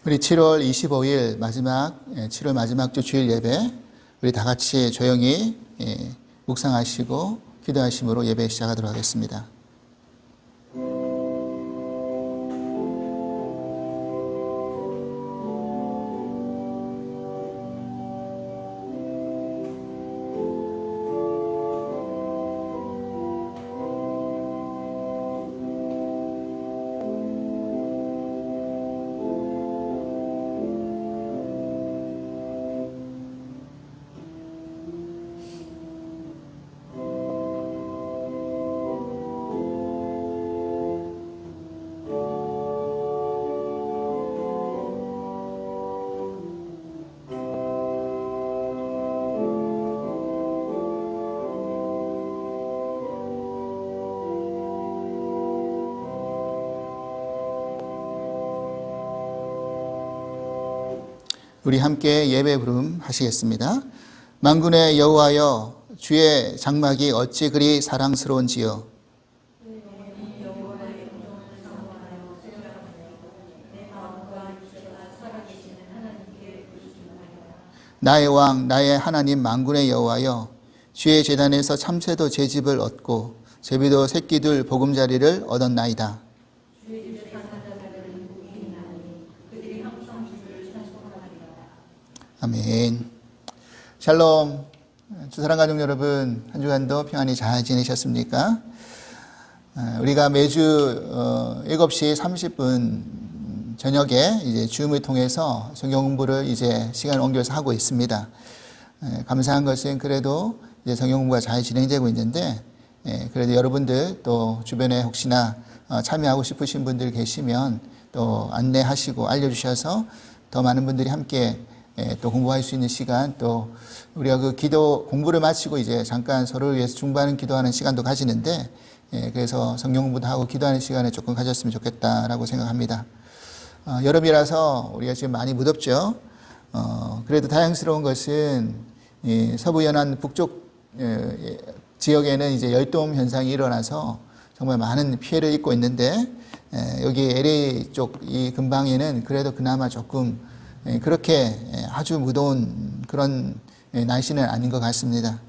우리 7월 25일 마지막 7월 마지막 주 주일 예배 우리 다 같이 조용히 묵상하시고 기도하심으로 예배 시작하도록 하겠습니다. 우리 함께 예배 부름 하시겠습니다. 만군의 여호와여, 주의 장막이 어찌 그리 사랑스러운지요. 나의 왕, 나의 하나님 만군의 여호와여, 주의 제단에서 참새도 제 집을 얻고 제비도 새끼들 보금자리를 얻었나이다. 아멘. 샬롬. 주사랑 가족 여러분, 한 주간도 평안히 잘 지내셨습니까? 우리가 매주 7시 30분 저녁에 이제 줌을 통해서 성경 공부를 이제 시간을 옮겨서 하고 있습니다. 감사한 것은 그래도 이제 성경 공부가 잘 진행되고 있는데, 그래도 여러분들 또 주변에 혹시나 참여하고 싶으신 분들 계시면 또 안내하시고 알려주셔서 더 많은 분들이 함께 또 공부할 수 있는 시간, 또 우리가 그 기도 공부를 마치고 이제 잠깐 서로를 위해서 중보하는 기도하는 시간도 가지는데, 그래서 성경 공부도 하고 기도하는 시간을 조금 가졌으면 좋겠다라고 생각합니다. 여름이라서 우리가 지금 많이 무덥죠. 그래도 다행스러운 것은 서부 연안 북쪽 지역에는 이제 열돔 현상이 일어나서 정말 많은 피해를 입고 있는데, 여기 LA 쪽 이 근방에는 그래도 그나마 조금 그렇게 아주 무더운 그런 날씨는 아닌 것 같습니다.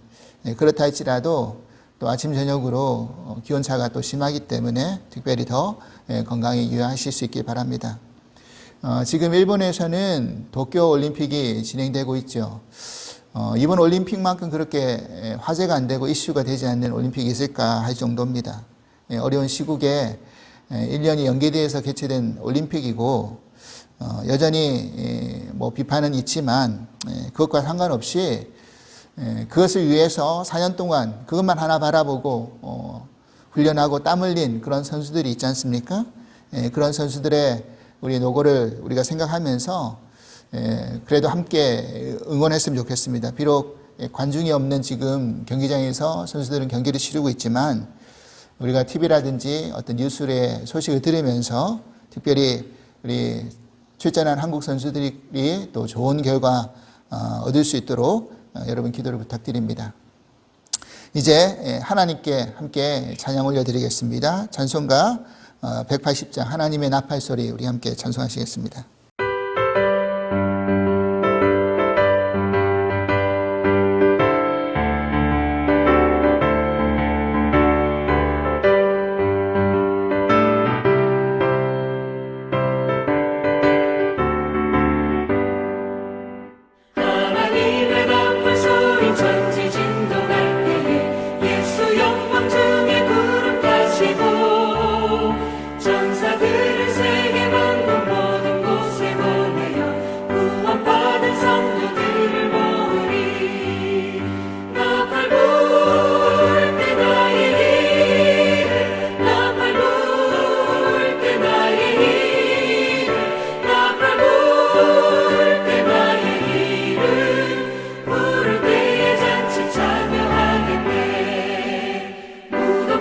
그렇다 할지라도 또 아침 저녁으로 기온차가 또 심하기 때문에 특별히 더 건강에 유의하실 수 있길 바랍니다. 지금 일본에서는 도쿄 올림픽이 진행되고 있죠. 이번 올림픽만큼 그렇게 화제가 안 되고 이슈가 되지 않는 올림픽이 있을까 할 정도입니다. 어려운 시국에 1년이 연기돼서 개최된 올림픽이고, 여전히 뭐 비판은 있지만 그것과 상관없이 그것을 위해서 4년 동안 그것만 하나 바라보고 훈련하고 땀 흘린 그런 선수들이 있지 않습니까? 그런 선수들의 우리 노고를 우리가 생각하면서 그래도 함께 응원했으면 좋겠습니다. 비록 관중이 없는 지금 경기장에서 선수들은 경기를 치르고 있지만, 우리가 TV라든지 어떤 뉴스의 소식을 들으면서 특별히 우리 출전한 한국 선수들이 또 좋은 결과 얻을 수 있도록 여러분 기도를 부탁드립니다. 이제 하나님께 함께 찬양 올려드리겠습니다. 찬송가 180장 하나님의 나팔소리, 우리 함께 찬송하시겠습니다. 전사들을 세계 만국 모든 곳에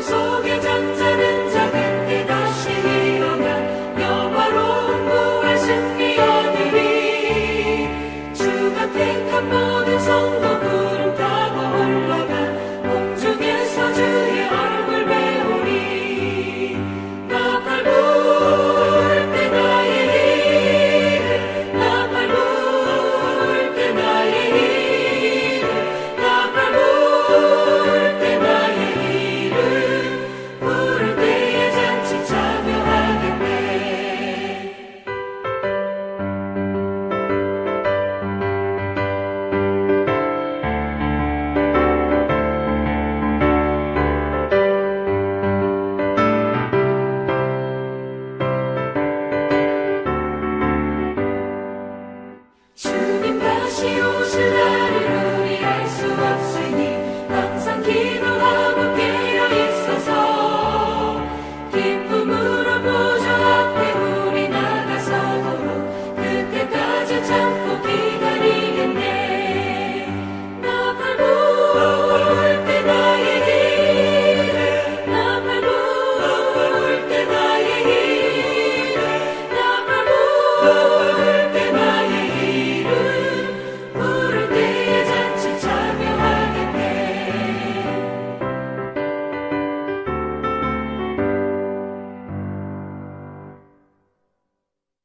속에 잠자는 자들 때 다시 일어나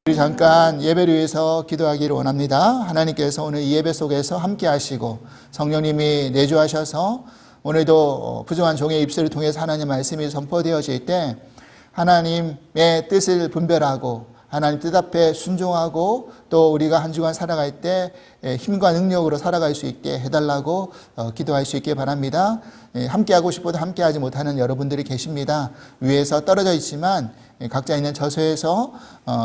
우리 잠깐 예배를 위해서 기도하기를 원합니다. 하나님께서 오늘 이 예배 속에서 함께 하시고 성령님이 내주하셔서 오늘도 부정한 종의 입술을 통해서 하나님 말씀이 선포되어질 때 하나님의 뜻을 분별하고 하나님 뜻 앞에 순종하고 또 우리가 한 주간 살아갈 때 힘과 능력으로 살아갈 수 있게 해달라고 기도할 수 있게 바랍니다. 함께 하고 싶어도 함께 하지 못하는 여러분들이 계십니다. 위에서 떨어져 있지만 각자 있는 처소에서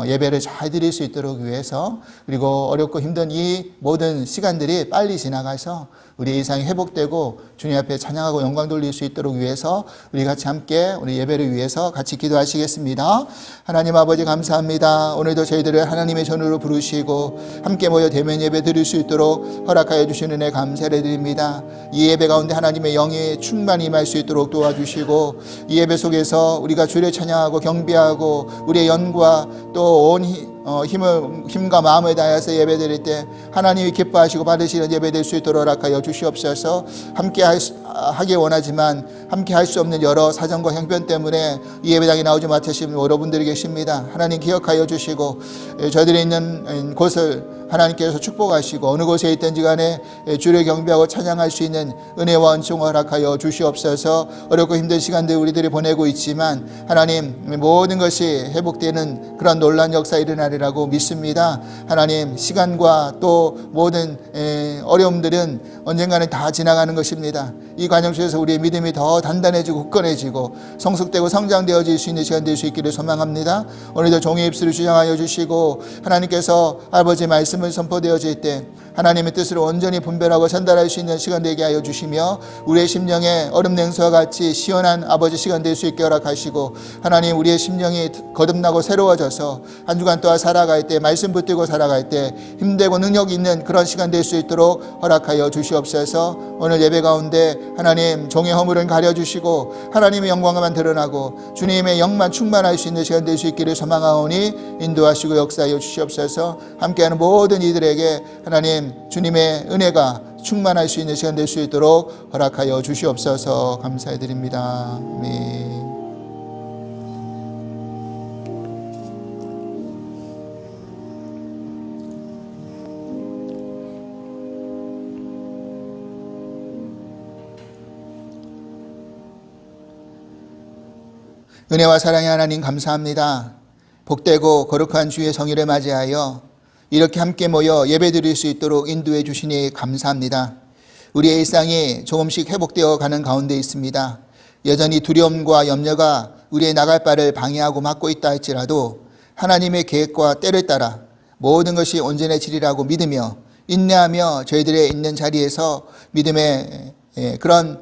예배를 잘 드릴 수 있도록 위해서, 그리고 어렵고 힘든 이 모든 시간들이 빨리 지나가서 우리 일상이 회복되고 주님 앞에 찬양하고 영광 돌릴 수 있도록 위해서 우리 같이 함께 우리 예배를 위해서 같이 기도하시겠습니다. 하나님 아버지 감사합니다. 오늘도 저희들을 하나님의 전으로 부르시고 함께 모여 대면 예배 드릴 수 있도록 허락하여 주시는 은혜 감사를 드립니다. 이 예배 가운데 하나님의 영이 충만히 임할 수 있도록 도와주시고 이 예배 속에서 우리가 주를 찬양하고 경배하고 우리의 연과 또 온 힘과 마음을 다해서 예배 드릴 때 하나님이 기뻐하시고 받으시는 예배 될 수 있도록 허락하여 주시옵소서. 함께 하기 원하지만 함께 할 수 없는 여러 사정과 형편 때문에 이 예배당에 나오지 못하신 여러분들이 계십니다. 하나님 기억하여 주시고 저희들이 있는 곳을 하나님께서 축복하시고 어느 곳에 있든지 간에 주를 경배하고 찬양할 수 있는 은혜와 은총을 허락하여 주시옵소서. 어렵고 힘든 시간들 우리들이 보내고 있지만 하나님 모든 것이 회복되는 그런 놀라운 역사 일어나리라고 믿습니다. 하나님 시간과 또 모든 어려움들은 언젠가는 다 지나가는 것입니다. 이 과정 속에서 우리의 믿음이 더 단단해지고 굳건해지고 성숙되고 성장되어질 수 있는 시간 될 수 있기를 소망합니다. 오늘도 종의 입술을 주장하여 주시고 하나님께서 아버지의 말씀을 선포되어질 때 하나님의 뜻을 온전히 분별하고 전달할 수 있는 시간 되게 하여 주시며 우리의 심령에 얼음 냉수와 같이 시원한 아버지 시간 될 수 있게 허락하시고 하나님 우리의 심령이 거듭나고 새로워져서 한 주간 동안 살아갈 때 말씀 붙들고 살아갈 때 힘되고 능력 있는 그런 시간 될 수 있도록 허락하여 주시옵소서. 오늘 예배 가운데 하나님 종의 허물은 가려주시고 하나님의 영광만 드러나고 주님의 영만 충만할 수 있는 시간 될 수 있기를 소망하오니 인도하시고 역사하여 주시옵소서. 함께하는 모든 이들에게 하나님 주님의 은혜가 충만할 수 있는 시간 될 수 있도록 허락하여 주시옵소서. 감사드립니다. 아멘. 은혜와 사랑의 하나님 감사합니다. 복되고 거룩한 주의 성의를 맞이하여 이렇게 함께 모여 예배드릴 수 있도록 인도해 주시니 감사합니다. 우리의 일상이 조금씩 회복되어 가는 가운데 있습니다. 여전히 두려움과 염려가 우리의 나갈 바를 방해하고 막고 있다 할지라도 하나님의 계획과 때를 따라 모든 것이 온전해지리라고 믿으며 인내하며 저희들의 있는 자리에서 믿음의 그런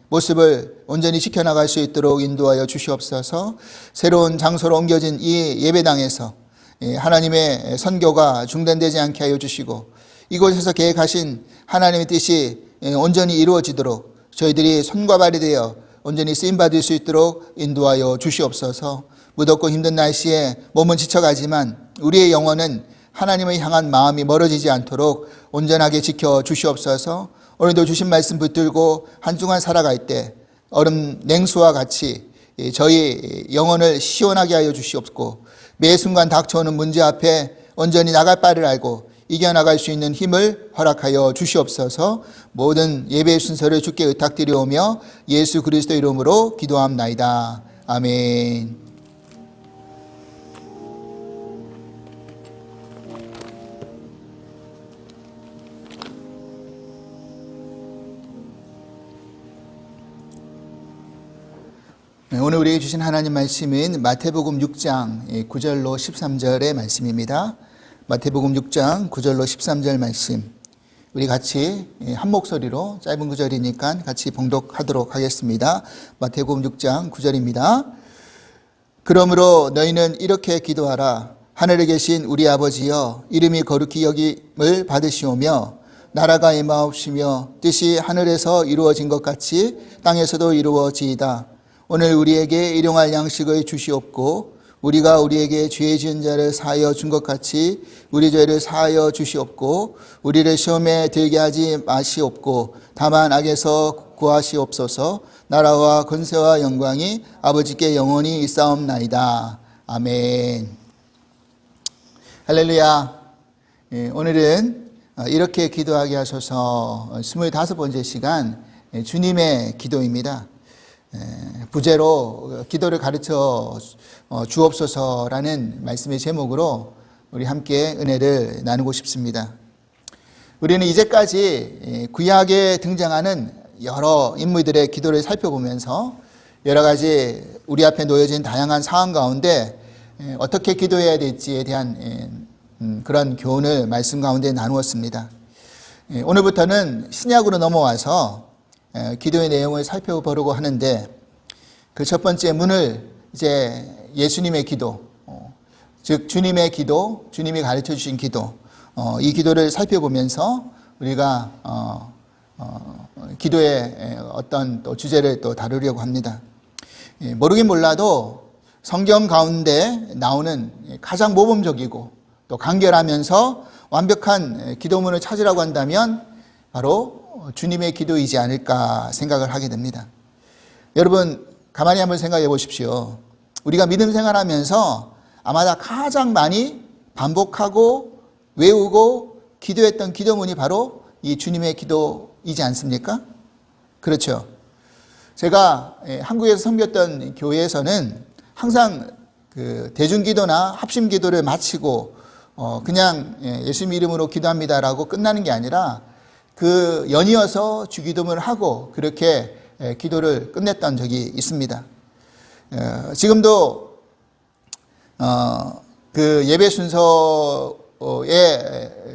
모습을 온전히 지켜나갈 수 있도록 인도하여 주시옵소서. 새로운 장소로 옮겨진 이 예배당에서 하나님의 선교가 중단되지 않게 하여 주시고 이곳에서 계획하신 하나님의 뜻이 온전히 이루어지도록 저희들이 손과 발이 되어 온전히 쓰임받을 수 있도록 인도하여 주시옵소서. 무덥고 힘든 날씨에 몸은 지쳐가지만 우리의 영혼은 하나님을 향한 마음이 멀어지지 않도록 온전하게 지켜 주시옵소서. 오늘도 주신 말씀 붙들고 한 주간 살아갈 때 얼음 냉수와 같이 저희 영혼을 시원하게 하여 주시옵고 매 순간 닥쳐오는 문제 앞에 온전히 나갈 바를 알고 이겨나갈 수 있는 힘을 허락하여 주시옵소서. 모든 예배의 순서를 주께 의탁드리오며 예수 그리스도 이름으로 기도합나이다. 아멘. 오늘 우리에게 주신 하나님 말씀은 마태복음 6장 9절로 13절의 말씀입니다. 마태복음 6장 9절로 13절 말씀 우리 같이 한 목소리로 짧은 구절이니까 같이 봉독하도록 하겠습니다. 마태복음 6장 9절입니다. 그러므로 너희는 이렇게 기도하라. 하늘에 계신 우리 아버지여 이름이 거룩히 여김을 받으시오며 나라가 임하옵시며 뜻이 하늘에서 이루어진 것 같이 땅에서도 이루어지이다. 오늘 우리에게 일용할 양식을 주시옵고 우리가 우리에게 죄 지은 자를 사하여 준 것 같이 우리 죄를 사하여 주시옵고 우리를 시험에 들게 하지 마시옵고 다만 악에서 구하시옵소서. 나라와 권세와 영광이 아버지께 영원히 있사옵나이다. 아멘. 할렐루야. 오늘은 이렇게 기도하게 하소서 25번째 시간 주님의 기도입니다. 부제로 기도를 가르쳐 주옵소서라는 말씀의 제목으로 우리 함께 은혜를 나누고 싶습니다. 우리는 이제까지 구약에 등장하는 여러 인물들의 기도를 살펴보면서 여러 가지 우리 앞에 놓여진 다양한 상황 가운데 어떻게 기도해야 될지에 대한 그런 교훈을 말씀 가운데 나누었습니다. 오늘부터는 신약으로 넘어와서 기도의 내용을 살펴보려고 하는데 그 첫 번째 문을 이제 예수님의 기도, 즉 주님의 기도, 주님이 가르쳐 주신 기도, 이 기도를 살펴보면서 우리가 기도의 어떤 또 주제를 또 다루려고 합니다. 모르긴 몰라도 성경 가운데 나오는 가장 모범적이고 또 간결하면서 완벽한 기도문을 찾으라고 한다면 바로 주님의 기도이지 않을까 생각을 하게 됩니다. 여러분 가만히 한번 생각해 보십시오. 우리가 믿음 생활하면서 아마 가장 많이 반복하고 외우고 기도했던 기도문이 바로 이 주님의 기도이지 않습니까? 그렇죠. 제가 한국에서 섬겼던 교회에서는 항상 그 대중기도나 합심기도를 마치고 그냥 예수님 이름으로 기도합니다라고 끝나는 게 아니라 그 연이어서 주기도문을 하고 그렇게 기도를 끝냈던 적이 있습니다. 지금도 그 예배 순서에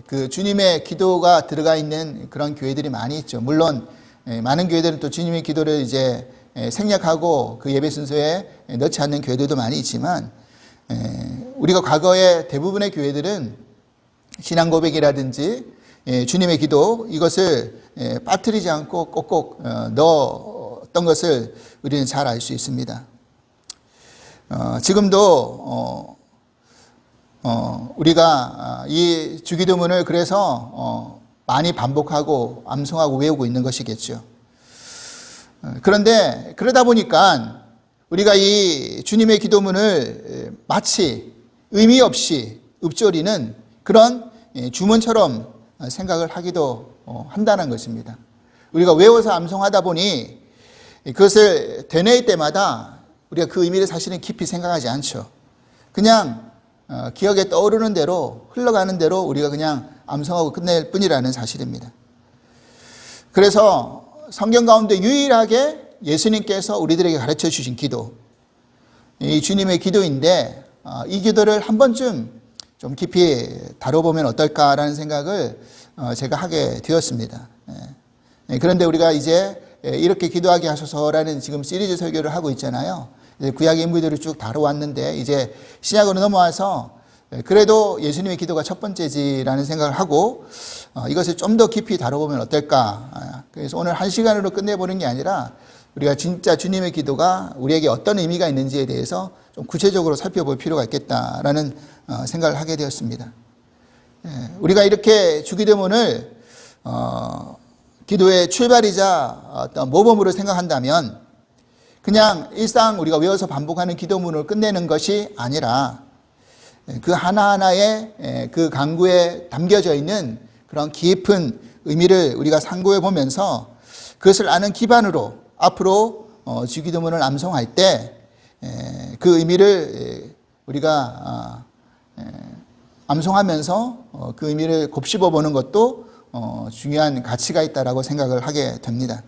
그 주님의 기도가 들어가 있는 그런 교회들이 많이 있죠. 물론 많은 교회들은 또 주님의 기도를 이제 생략하고 그 예배 순서에 넣지 않는 교회들도 많이 있지만 우리가 과거에 대부분의 교회들은 신앙 고백이라든지 주님의 기도 이것을 빠뜨리지 않고 꼭꼭 넣었던 것을 우리는 잘 알 수 있습니다. 지금도 우리가 이 주기도문을 그래서 많이 반복하고 암송하고 외우고 있는 것이겠죠. 그런데 그러다 보니까 우리가 이 주님의 기도문을 마치 의미 없이 읊조리는 그런 주문처럼 생각을 하기도 한다는 것입니다. 우리가 외워서 암송하다 보니 그것을 되뇌일 때마다 우리가 그 의미를 사실은 깊이 생각하지 않죠. 그냥 기억에 떠오르는 대로 흘러가는 대로 우리가 그냥 암송하고 끝낼 뿐이라는 사실입니다. 그래서 성경 가운데 유일하게 예수님께서 우리들에게 가르쳐 주신 기도, 이 주님의 기도인데 이 기도를 한 번쯤 좀 깊이 다뤄보면 어떨까라는 생각을 제가 하게 되었습니다. 그런데 우리가 이제 이렇게 기도하게 하소서라는 지금 시리즈 설교를 하고 있잖아요. 구약의 인물들을 쭉 다뤄왔는데 이제 신약으로 넘어와서 그래도 예수님의 기도가 첫 번째지라는 생각을 하고 이것을 좀 더 깊이 다뤄보면 어떨까. 그래서 오늘 한 시간으로 끝내보는 게 아니라 우리가 진짜 주님의 기도가 우리에게 어떤 의미가 있는지에 대해서 좀 구체적으로 살펴볼 필요가 있겠다라는 생각을 하게 되었습니다. 우리가 이렇게 주기도문을 기도의 출발이자 어떤 모범으로 생각한다면 그냥 일상 우리가 외워서 반복하는 기도문을 끝내는 것이 아니라 그 하나하나의 그 강구에 담겨져 있는 그런 깊은 의미를 우리가 상고해 보면서 그것을 아는 기반으로 앞으로 주기도문을 암송할 때 그 의미를 우리가 암송하면서 그 의미를 곱씹어 보는 것도 중요한 가치가 있다라고 생각을 하게 됩니다.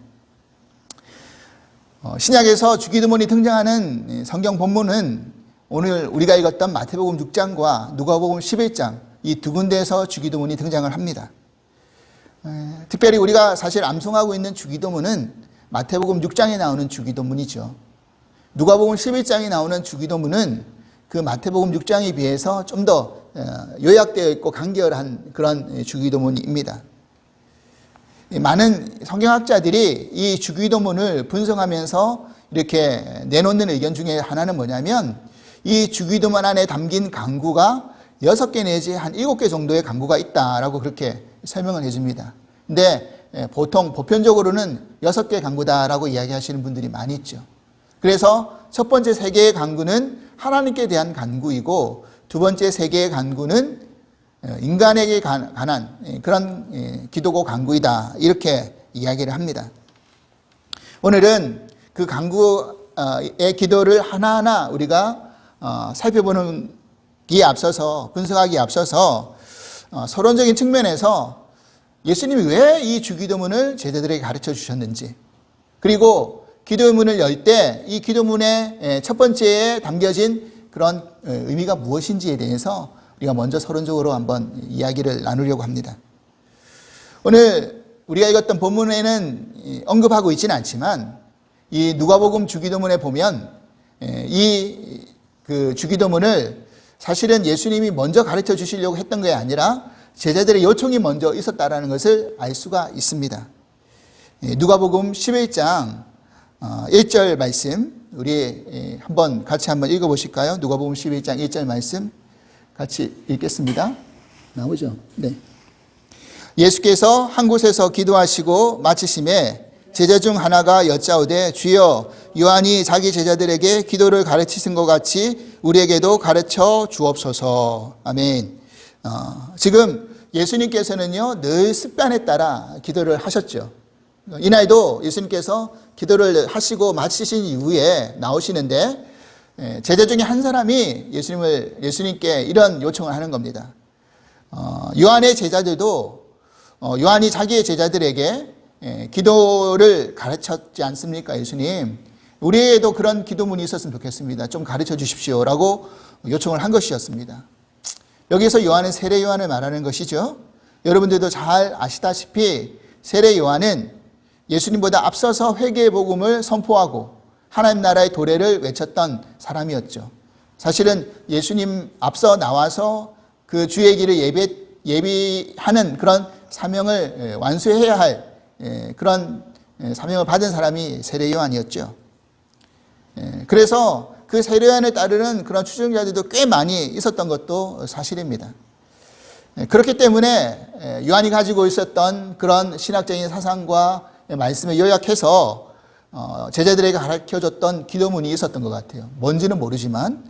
신약에서 주기도문이 등장하는 성경 본문은 오늘 우리가 읽었던 마태복음 6장과 누가복음 11장 이 두 군데에서 주기도문이 등장을 합니다. 특별히 우리가 사실 암송하고 있는 주기도문은 마태복음 6장에 나오는 주기도문이죠. 누가복음 11장에 나오는 주기도문은 그 마태복음 6장에 비해서 좀 더 요약되어 있고 간결한 그런 주기도문입니다. 많은 성경학자들이 이 주기도문을 분석하면서 이렇게 내놓는 의견 중에 하나는 뭐냐면 이 주기도문 안에 담긴 강구가 6개 내지 한 7개 정도의 강구가 있다라고 그렇게 설명을 해줍니다. 근데 보통 보편적으로는 6개 강구다라고 이야기하시는 분들이 많이 있죠. 그래서 첫 번째 3개의 강구는 하나님께 대한 간구이고 두 번째 3개의 간구는 인간에게 관한 그런 기도고 간구이다. 이렇게 이야기를 합니다. 오늘은 그 간구의 기도를 하나하나 우리가 살펴보는 기 앞서서 분석하기에 앞서서 서론적인 측면에서 예수님이 왜 이 주기도문을 제자들에게 가르쳐 주셨는지, 그리고 기도문을 열 때 이 기도문의 첫 번째에 담겨진 그런 의미가 무엇인지에 대해서 우리가 먼저 서론적으로 한번 이야기를 나누려고 합니다. 오늘 우리가 읽었던 본문에는 언급하고 있지는 않지만 이 누가복음 주기도문에 보면 이 그 주기도문을 사실은 예수님이 먼저 가르쳐 주시려고 했던 게 아니라 제자들의 요청이 먼저 있었다라는 것을 알 수가 있습니다. 누가복음 11장 1절 말씀 우리 같이 한번 읽어보실까요? 누가복음 11장 1절 말씀 같이 읽겠습니다. 나오죠? 네. 예수께서 한 곳에서 기도하시고 마치심에 제자 중 하나가 여짜오되 주여 요한이 자기 제자들에게 기도를 가르치신 것 같이 우리에게도 가르쳐 주옵소서. 아멘. 지금 예수님께서는요 늘 습관에 따라 기도를 하셨죠. 이날도 예수님께서 기도를 하시고 마치신 이후에 나오시는데 제자 중에 한 사람이 예수님께 이런 요청을 하는 겁니다. 요한의 제자들도 요한이 자기의 제자들에게 기도를 가르쳤지 않습니까? 예수님, 우리에게도 그런 기도문이 있었으면 좋겠습니다. 좀 가르쳐 주십시오 라고 요청을 한 것이었습니다. 여기서 요한은 세례 요한을 말하는 것이죠. 여러분들도 잘 아시다시피 세례 요한은 예수님보다 앞서서 회개의 복음을 선포하고 하나님 나라의 도래를 외쳤던 사람이었죠. 사실은 예수님 앞서 나와서 그 주의 길을 예비하는 그런 사명을 완수해야 할 그런 사명을 받은 사람이 세례 요한이었죠. 그래서 그 세례 요한을 따르는 그런 추종자들도 꽤 많이 있었던 것도 사실입니다. 그렇기 때문에 요한이 가지고 있었던 그런 신학적인 사상과 말씀을 요약해서 제자들에게 가르쳐줬던 기도문이 있었던 것 같아요. 뭔지는 모르지만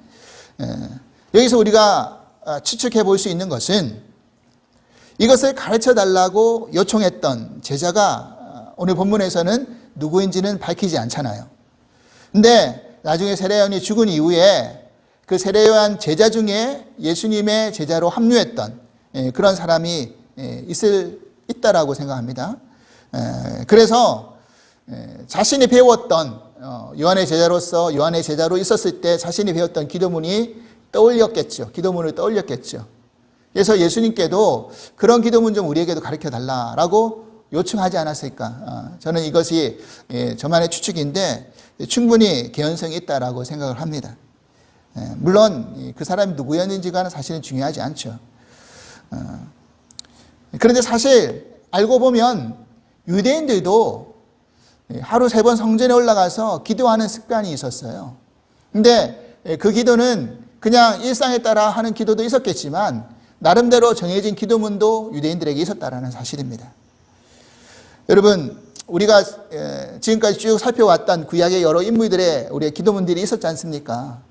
여기서 우리가 추측해 볼 수 있는 것은 이것을 가르쳐 달라고 요청했던 제자가 오늘 본문에서는 누구인지는 밝히지 않잖아요. 근데 나중에 세례 요한이 죽은 이후에 그 세례 요한 제자 중에 예수님의 제자로 합류했던 그런 사람이 있다라고 생각합니다. 그래서 자신이 배웠던 요한의 제자로 있었을 때 자신이 배웠던 기도문이 떠올렸겠죠. 기도문을 떠올렸겠죠. 그래서 예수님께도 그런 기도문 좀 우리에게도 가르쳐 달라라고 요청하지 않았을까. 저는 이것이 저만의 추측인데 충분히 개연성이 있다라고 생각을 합니다. 물론 그 사람이 누구였는지가 사실은 중요하지 않죠. 그런데 사실 알고 보면 유대인들도 하루 3번 성전에 올라가서 기도하는 습관이 있었어요. 근데 그 기도는 그냥 일상에 따라 하는 기도도 있었겠지만 나름대로 정해진 기도문도 유대인들에게 있었다라는 사실입니다. 여러분, 우리가 지금까지 쭉 살펴왔던 구약의 여러 인물들의 우리의 기도문들이 있었지 않습니까?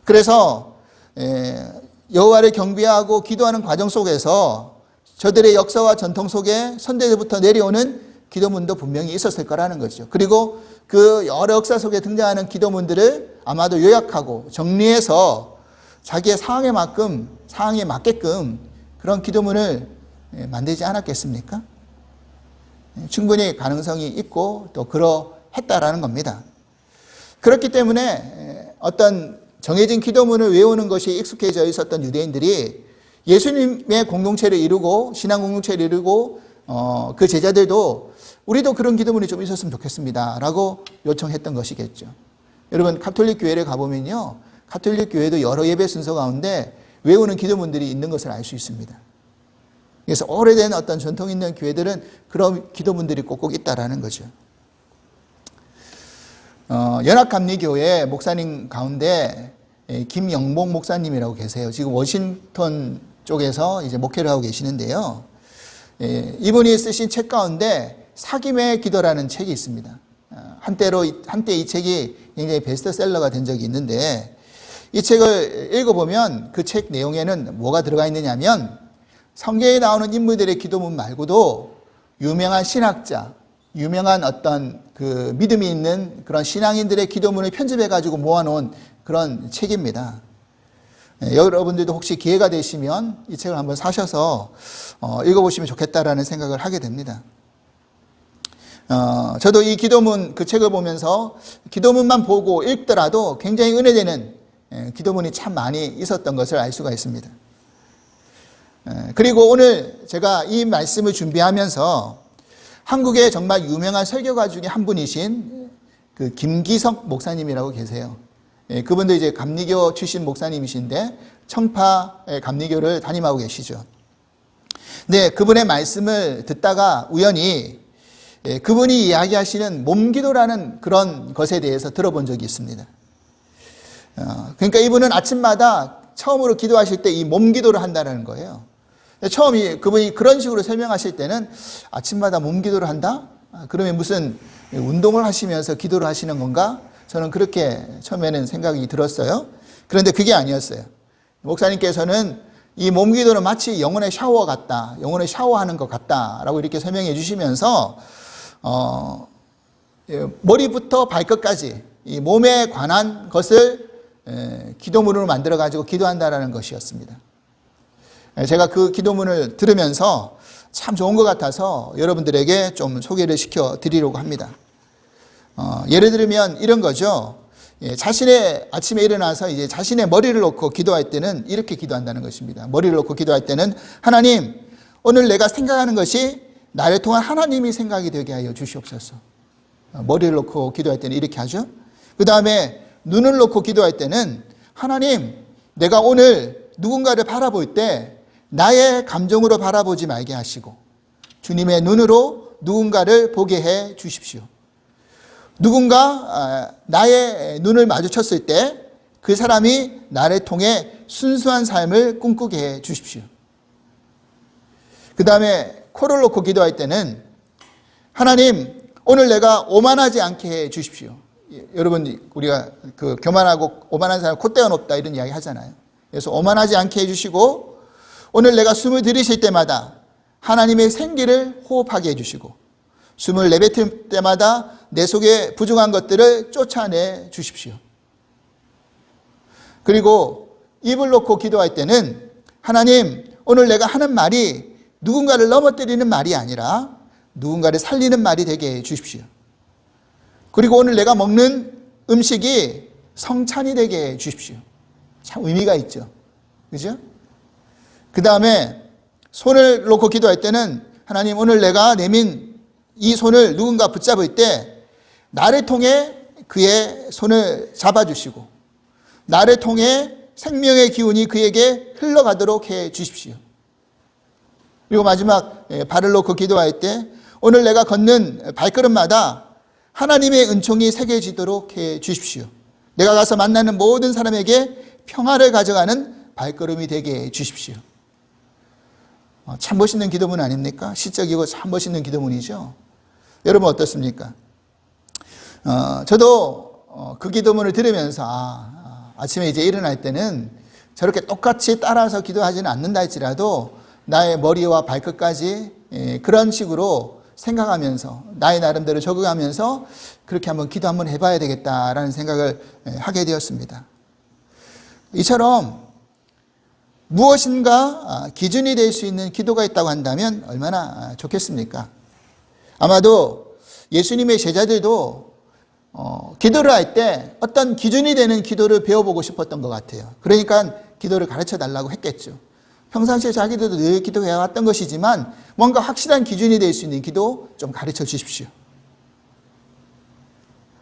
그래서 여호와를 경배하고 기도하는 과정 속에서 저들의 역사와 전통 속에 선대들부터 내려오는 기도문도 분명히 있었을 거라는 거죠. 그리고 그 여러 역사 속에 등장하는 기도문들을 아마도 요약하고 정리해서 자기의 상황에 맞게끔 그런 기도문을 만들지 않았겠습니까? 충분히 가능성이 있고 또 그러했다라는 겁니다. 그렇기 때문에 어떤 정해진 기도문을 외우는 것이 익숙해져 있었던 유대인들이 예수님의 공동체를 이루고 신앙 공동체를 이루고 그 제자들도 우리도 그런 기도문이 좀 있었으면 좋겠습니다 라고 요청했던 것이겠죠. 여러분, 가톨릭 교회를 가보면요, 가톨릭 교회도 여러 예배 순서 가운데 외우는 기도문들이 있는 것을 알 수 있습니다. 그래서 오래된 어떤 전통 있는 교회들은 그런 기도문들이 꼭꼭 있다라는 거죠. 연합감리교회 목사님 가운데 김영복 목사님이라고 계세요. 지금 워싱턴 쪽에서 이제 목회를 하고 계시는데요. 이분이 쓰신 책 가운데 사귐의 기도라는 책이 있습니다. 한때 이 책이 굉장히 베스트셀러가 된 적이 있는데 이 책을 읽어보면 그 책 내용에는 뭐가 들어가 있느냐면 성경에 나오는 인물들의 기도문 말고도 유명한 신학자, 유명한 어떤 그 믿음이 있는 그런 신앙인들의 기도문을 편집해가지고 모아놓은 그런 책입니다. 여러분들도 혹시 기회가 되시면 이 책을 한번 사셔서 읽어보시면 좋겠다라는 생각을 하게 됩니다. 저도 이 기도문 그 책을 보면서 기도문만 보고 읽더라도 굉장히 은혜되는 기도문이 참 많이 있었던 것을 알 수가 있습니다. 그리고 오늘 제가 이 말씀을 준비하면서 한국에 정말 유명한 설교가 중에 한 분이신 그 김기석 목사님이라고 계세요. 그분도 이제 감리교 출신 목사님이신데 청파의 감리교를 담임하고 계시죠. 네, 그분의 말씀을 듣다가 우연히 그분이 이야기하시는 몸기도라는 그런 것에 대해서 들어본 적이 있습니다. 그러니까 이분은 아침마다 처음으로 기도하실 때 이 몸기도를 한다는 거예요. 처음 그분이 그런 식으로 설명하실 때는 아침마다 몸기도를 한다? 그러면 무슨 운동을 하시면서 기도를 하시는 건가? 저는 그렇게 처음에는 생각이 들었어요. 그런데 그게 아니었어요. 목사님께서는 이 몸기도는 마치 영혼의 샤워 같다, 영혼의 샤워하는 것 같다라고 이렇게 설명해 주시면서 머리부터 발끝까지 이 몸에 관한 것을 기도문으로 만들어 가지고 기도한다라는 것이었습니다. 제가 그 기도문을 들으면서 참 좋은 것 같아서 여러분들에게 좀 소개를 시켜 드리려고 합니다. 예를 들면 이런 거죠. 자신의 아침에 일어나서 이제 자신의 머리를 놓고 기도할 때는 이렇게 기도한다는 것입니다. 머리를 놓고 기도할 때는 하나님, 오늘 내가 생각하는 것이 나를 통한 하나님이 생각이 되게 하여 주시옵소서. 머리를 놓고 기도할 때는 이렇게 하죠. 그 다음에 눈을 놓고 기도할 때는 하나님, 내가 오늘 누군가를 바라볼 때 나의 감정으로 바라보지 말게 하시고 주님의 눈으로 누군가를 보게 해 주십시오. 누군가 나의 눈을 마주쳤을 때 그 사람이 나를 통해 순수한 삶을 꿈꾸게 해 주십시오. 그 다음에 코를 놓고 기도할 때는 하나님, 오늘 내가 오만하지 않게 해 주십시오. 여러분, 우리가 그 교만하고 오만한 사람 콧대가 높다 이런 이야기 하잖아요. 그래서 오만하지 않게 해주시고 오늘 내가 숨을 들이쉴 때마다 하나님의 생기를 호흡하게 해주시고 숨을 내뱉을 때마다 내 속에 부족한 것들을 쫓아내 주십시오. 그리고 입을 놓고 기도할 때는 하나님, 오늘 내가 하는 말이 누군가를 넘어뜨리는 말이 아니라 누군가를 살리는 말이 되게 해 주십시오. 그리고 오늘 내가 먹는 음식이 성찬이 되게 해 주십시오. 참 의미가 있죠. 그죠? 그 다음에 손을 놓고 기도할 때는 하나님, 오늘 내가 내민 이 손을 누군가 붙잡을 때 나를 통해 그의 손을 잡아주시고 나를 통해 생명의 기운이 그에게 흘러가도록 해 주십시오. 그리고 마지막 발을 놓고 기도할 때 오늘 내가 걷는 발걸음마다 하나님의 은총이 새겨지도록 해 주십시오. 내가 가서 만나는 모든 사람에게 평화를 가져가는 발걸음이 되게 해 주십시오. 참 멋있는 기도문 아닙니까? 시적이고 참 멋있는 기도문이죠. 여러분 어떻습니까? 저도 그 기도문을 들으면서 아침에 이제 일어날 때는 저렇게 똑같이 따라서 기도하지는 않는다 할지라도 나의 머리와 발끝까지 그런 식으로 생각하면서 나의 나름대로 적응하면서 그렇게 한번 기도 한번 해봐야 되겠다라는 생각을 하게 되었습니다. 이처럼 무엇인가 기준이 될 수 있는 기도가 있다고 한다면 얼마나 좋겠습니까? 아마도 예수님의 제자들도 기도를 할 때 어떤 기준이 되는 기도를 배워보고 싶었던 것 같아요. 그러니까 기도를 가르쳐 달라고 했겠죠. 평상시에 자기들도 늘 기도해왔던 것이지만 뭔가 확실한 기준이 될 수 있는 기도 좀 가르쳐 주십시오.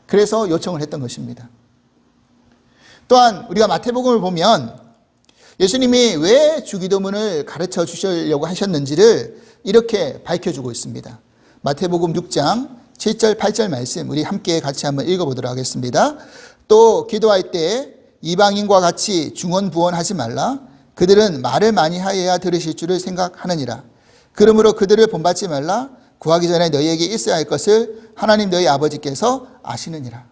그래서 요청을 했던 것입니다. 또한 우리가 마태복음을 보면 예수님이 왜 주기도문을 가르쳐 주시려고 하셨는지를 이렇게 밝혀주고 있습니다. 마태복음 6장 7절 8절 말씀 우리 함께 같이 한번 읽어보도록 하겠습니다. 또 기도할 때 이방인과 같이 중언부언하지 말라. 그들은 말을 많이 하여야 들으실 줄을 생각하느니라. 그러므로 그들을 본받지 말라. 구하기 전에 너희에게 있어야 할 것을 하나님 너희 아버지께서 아시느니라.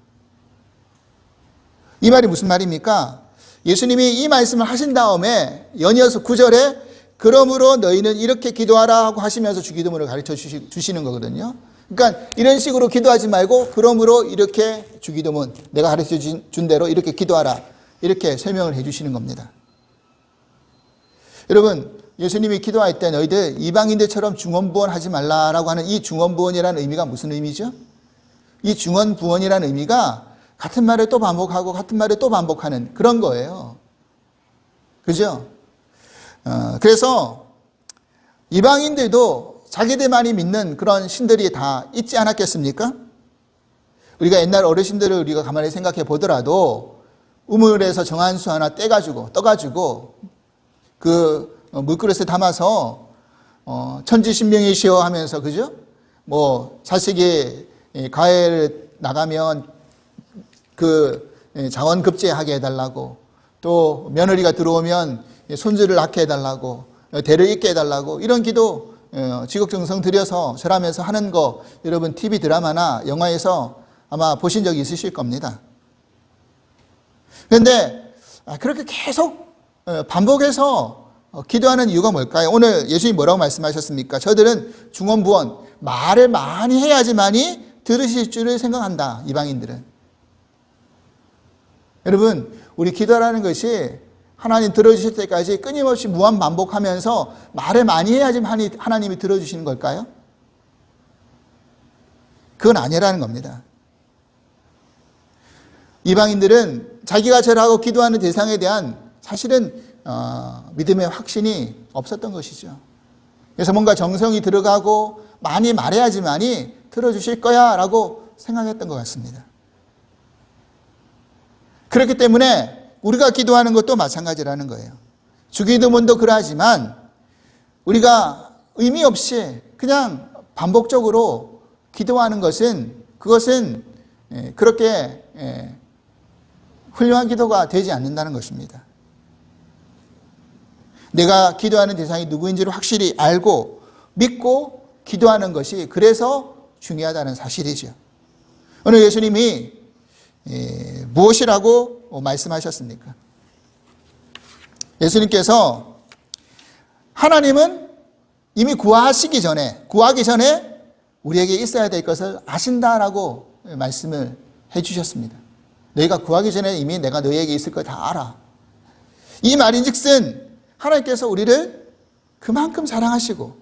이 말이 무슨 말입니까? 예수님이 이 말씀을 하신 다음에 연이어서 9절에 그러므로 너희는 이렇게 기도하라 하고 하시면서 주기도문을 가르쳐 주시는 거거든요. 그러니까 이런 식으로 기도하지 말고 그러므로 이렇게 주기도문 내가 가르쳐 준 대로 이렇게 기도하라 이렇게 설명을 해 주시는 겁니다. 여러분, 예수님이 기도할 때 너희들 이방인들처럼 중언부언하지 말라라고 하는 이 중언부언이라는 의미가 무슨 의미죠? 이 중언부언이라는 의미가 같은 말을 또 반복하고 같은 말을 또 반복하는 그런 거예요. 그죠? 그래서 이방인들도 자기들만이 믿는 그런 신들이 다 있지 않았겠습니까? 우리가 옛날 어르신들을 우리가 가만히 생각해 보더라도 우물에서 정한수 하나 떠가지고 그 물그릇에 담아서 천지신명이시여 하면서, 그죠? 뭐 자식이 가해를 나가면 그 자원급제하게 해달라고, 또 며느리가 들어오면 손주를 낳게 해달라고, 대를 잇게 해달라고, 이런 기도 지극정성 들여서 절하면서 하는 거 여러분 TV 드라마나 영화에서 아마 보신 적이 있으실 겁니다. 그런데 그렇게 계속 반복해서 기도하는 이유가 뭘까요? 오늘 예수님이 뭐라고 말씀하셨습니까? 저들은 중언부언, 말을 많이 해야지만이 들으실 줄을 생각한다, 이방인들은. 여러분, 우리 기도라는 것이 하나님 들어주실 때까지 끊임없이 무한 반복하면서 말을 많이 해야지 하나님이 들어주시는 걸까요? 그건 아니라는 겁니다. 이방인들은 자기가 절하고 기도하는 대상에 대한 사실은 믿음의 확신이 없었던 것이죠. 그래서 뭔가 정성이 들어가고 많이 말해야지만이 들어주실 거야 라고 생각했던 것 같습니다. 그렇기 때문에 우리가 기도하는 것도 마찬가지라는 거예요. 주기도문도 그러하지만 우리가 의미 없이 그냥 반복적으로 기도하는 것은 그것은 그렇게 훌륭한 기도가 되지 않는다는 것입니다. 내가 기도하는 대상이 누구인지를 확실히 알고 믿고 기도하는 것이 그래서 중요하다는 사실이죠. 오늘 예수님이 무엇이라고 말씀하셨습니까? 예수님께서 하나님은 이미 구하기 전에 우리에게 있어야 될 것을 아신다라고 말씀을 해주셨습니다. 너희가 구하기 전에 이미 내가 너희에게 있을 걸 다 알아. 이 말인즉슨 하나님께서 우리를 그만큼 사랑하시고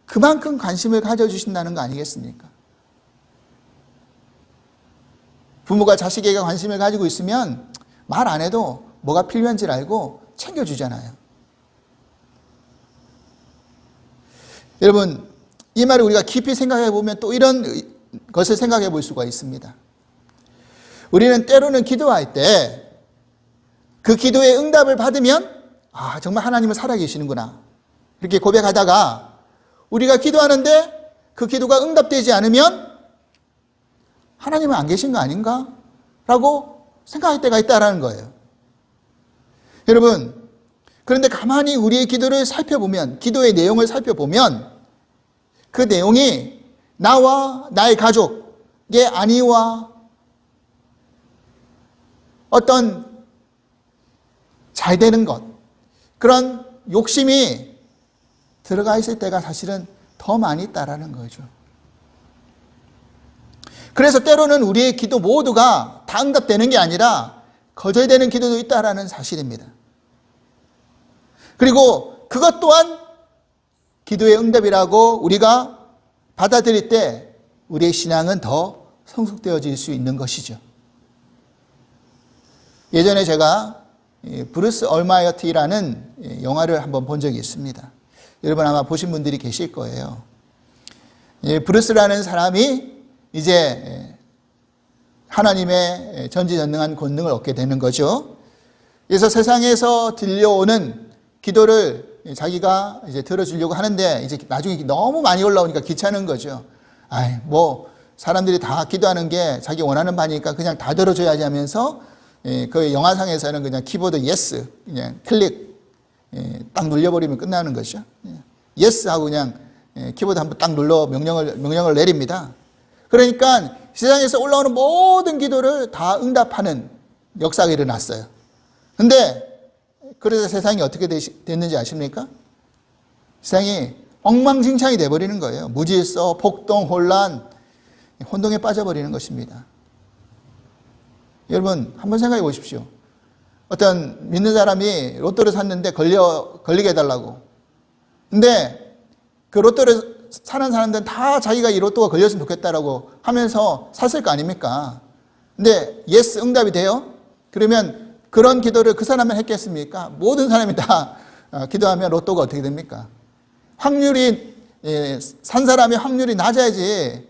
그만큼 관심을 가져주신다는 거 아니겠습니까? 부모가 자식에게 관심을 가지고 있으면 말 안 해도 뭐가 필요한지를 알고 챙겨주잖아요. 여러분, 이 말을 우리가 깊이 생각해 보면 또 이런 것을 생각해 볼 수가 있습니다. 우리는 때로는 기도할 때 그 기도의 응답을 받으면 정말 하나님은 살아계시는구나 이렇게 고백하다가 우리가 기도하는데 그 기도가 응답되지 않으면 하나님은 안 계신 거 아닌가? 라고 생각할 때가 있다는 거예요. 여러분, 그런데 가만히 우리의 기도를 살펴보면, 기도의 내용을 살펴보면 그 내용이 나와 나의 가족의 안위와 어떤 잘 되는 것, 그런 욕심이 들어가 있을 때가 사실은 더 많이 있다라는 거죠. 그래서 때로는 우리의 기도 모두가 다 응답되는 게 아니라 거절되는 기도도 있다라는 사실입니다. 그리고 그것 또한 기도의 응답이라고 우리가 받아들일 때 우리의 신앙은 더 성숙되어질 수 있는 것이죠. 예전에 제가 브루스 얼마이어티라는 영화를 한번 본 적이 있습니다. 여러분 아마 보신 분들이 계실 거예요. 브루스라는 사람이 이제 하나님의 전지전능한 권능을 얻게 되는 거죠. 그래서 세상에서 들려오는 기도를 자기가 이제 들어주려고 하는데 이제 나중에 너무 많이 올라오니까 귀찮은 거죠. 뭐 사람들이 다 기도하는 게 자기 원하는 바니까 그냥 다 들어줘야지 하면서 그 영화상에서는 그냥 키보드 예스 그냥 클릭 딱 눌려버리면 끝나는 거죠. 예스 하고 그냥 키보드 한번 딱 눌러 명령을 내립니다. 그러니까 세상에서 올라오는 모든 기도를 다 응답하는 역사가 일어났어요. 근데 그래서 세상이 어떻게 됐는지 아십니까? 세상이 엉망진창이 돼버리는 거예요. 무질서, 폭동, 혼란, 혼동에 빠져버리는 것입니다. 여러분 한번 생각해 보십시오. 어떤 믿는 사람이 로또를 샀는데 걸리게 해달라고. 근데 그 로또를 사는 사람들은 다 자기가 이 로또가 걸렸으면 좋겠다라고 하면서 샀을 거 아닙니까? 근데 예스 응답이 돼요? 그러면 그런 기도를 그 사람만 했겠습니까? 모든 사람이 다 기도하면 로또가 어떻게 됩니까? 확률이 산 사람의 확률이 낮아야지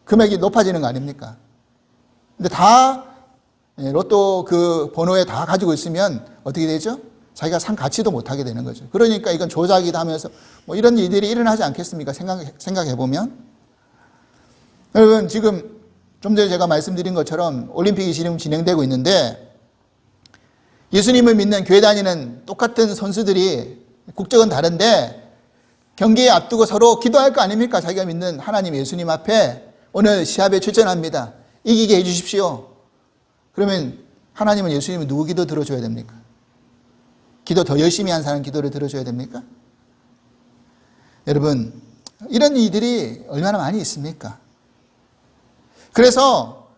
금액이 높아지는 거 아닙니까? 근데 다 로또 그 번호에 다 가지고 있으면 어떻게 되죠? 자기가 산 가치도 못하게 되는 거죠. 그러니까 이건 조작이다 하면서 뭐 이런 일들이 일어나지 않겠습니까? 생각해 보면. 여러분 지금 좀 전에 제가 말씀드린 것처럼 올림픽이 지금 진행되고 있는데 예수님을 믿는 교회 다니는 똑같은 선수들이 국적은 다른데 경기에 앞두고 서로 기도할 거 아닙니까? 자기가 믿는 하나님 예수님 앞에 오늘 시합에 출전합니다. 이기게 해 주십시오. 그러면 하나님은 예수님은 누구 기도 들어줘야 됩니까? 기도 더 열심히 한 사람 기도를 들어줘야 됩니까? 여러분 이런 일들이 얼마나 많이 있습니까? 그래서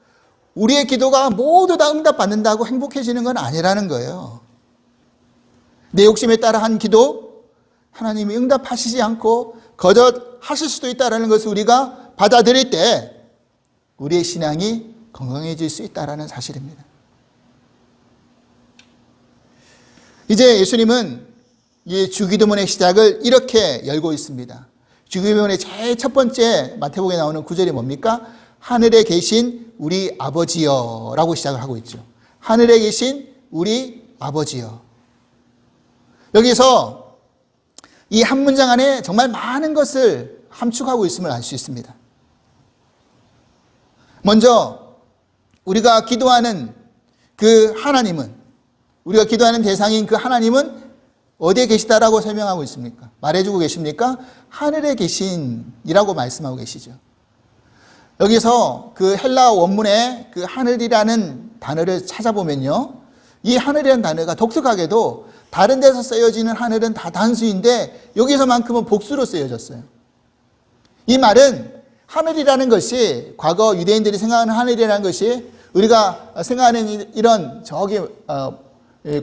우리의 기도가 모두 다 응답받는다고 행복해지는 건 아니라는 거예요. 내 욕심에 따라 한 기도 하나님이 응답하시지 않고 거절하실 수도 있다는 것을 우리가 받아들일 때 우리의 신앙이 건강해질 수 있다는 사실입니다. 이제 예수님은 이 주기도문의 시작을 이렇게 열고 있습니다. 주기도문의 제일 첫 번째 마태복음에 나오는 구절이 뭡니까? 하늘에 계신 우리 아버지여 라고 시작을 하고 있죠. 하늘에 계신 우리 아버지여. 여기서 이 한 문장 안에 정말 많은 것을 함축하고 있음을 알 수 있습니다. 먼저 우리가 기도하는 그 하나님은, 우리가 기도하는 대상인 그 하나님은 어디에 계시다라고 설명하고 있습니까? 말해주고 계십니까? 하늘에 계신이라고 말씀하고 계시죠. 여기서 그 헬라 원문에 그 하늘이라는 단어를 찾아보면요, 이 하늘이라는 단어가 독특하게도 다른 데서 쓰여지는 하늘은 다 단수인데 여기서만큼은 복수로 쓰여졌어요. 이 말은 하늘이라는 것이, 과거 유대인들이 생각하는 하늘이라는 것이 우리가 생각하는 이런 저기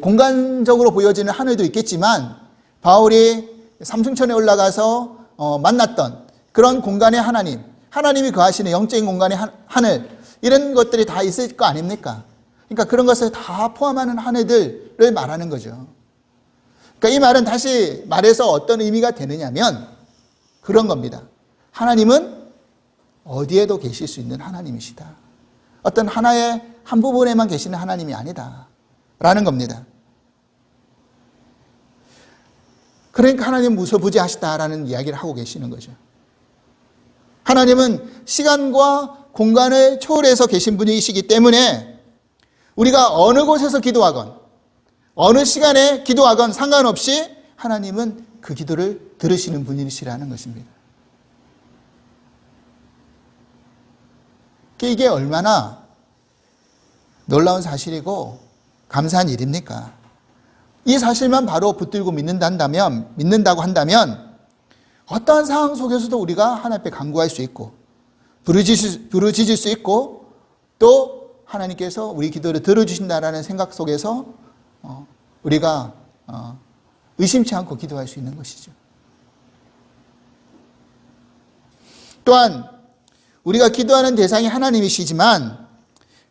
공간적으로 보여지는 하늘도 있겠지만, 바울이 삼승천에 올라가서 만났던 그런 공간의 하나님, 하나님이 거하시는 영적인 공간의 하늘, 이런 것들이 다 있을 거 아닙니까? 그러니까 그런 것을 다 포함하는 하늘들을 말하는 거죠. 그러니까 이 말은 다시 말해서 어떤 의미가 되느냐면 그런 겁니다. 하나님은 어디에도 계실 수 있는 하나님이시다. 어떤 하나의 한 부분에만 계시는 하나님이 아니다 라는 겁니다. 그러니까 하나님은 무소부지하시다라는 이야기를 하고 계시는 거죠. 하나님은 시간과 공간을 초월해서 계신 분이시기 때문에 우리가 어느 곳에서 기도하건 어느 시간에 기도하건 상관없이 하나님은 그 기도를 들으시는 분이시라는 것입니다. 이게 얼마나 놀라운 사실이고 감사한 일입니까? 이 사실만 바로 붙들고 믿는다고 한다면 어떠한 상황 속에서도 우리가 하나님 앞에 간구할 수 있고 부르짖을 수 있고 또 하나님께서 우리 기도를 들어주신다라는 생각 속에서 우리가 의심치 않고 기도할 수 있는 것이죠. 또한 우리가 기도하는 대상이 하나님이시지만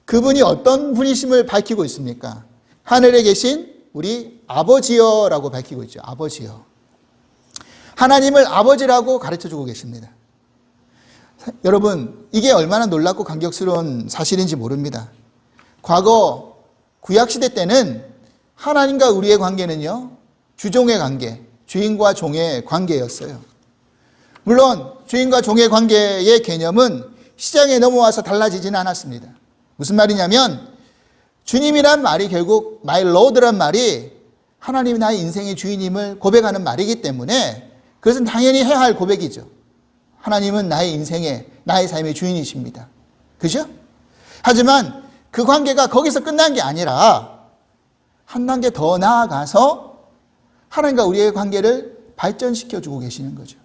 그분이 어떤 분이심을 밝히고 있습니까? 하늘에 계신 우리 아버지여라고 밝히고 있죠. 아버지여. 하나님을 아버지라고 가르쳐주고 계십니다. 여러분, 이게 얼마나 놀랍고 감격스러운 사실인지 모릅니다. 과거 구약시대 때는 하나님과 우리의 관계는요, 주종의 관계, 주인과 종의 관계였어요. 물론 주인과 종의 관계의 개념은 시장에 넘어와서 달라지지는 않았습니다. 무슨 말이냐면 주님이란 말이 결국 My Lord란 말이 하나님이 나의 인생의 주인임을 고백하는 말이기 때문에 그것은 당연히 해야 할 고백이죠. 하나님은 나의 인생의, 나의 삶의 주인이십니다. 그죠? 하지만 그 관계가 거기서 끝난 게 아니라 한 단계 더 나아가서 하나님과 우리의 관계를 발전시켜주고 계시는 거죠.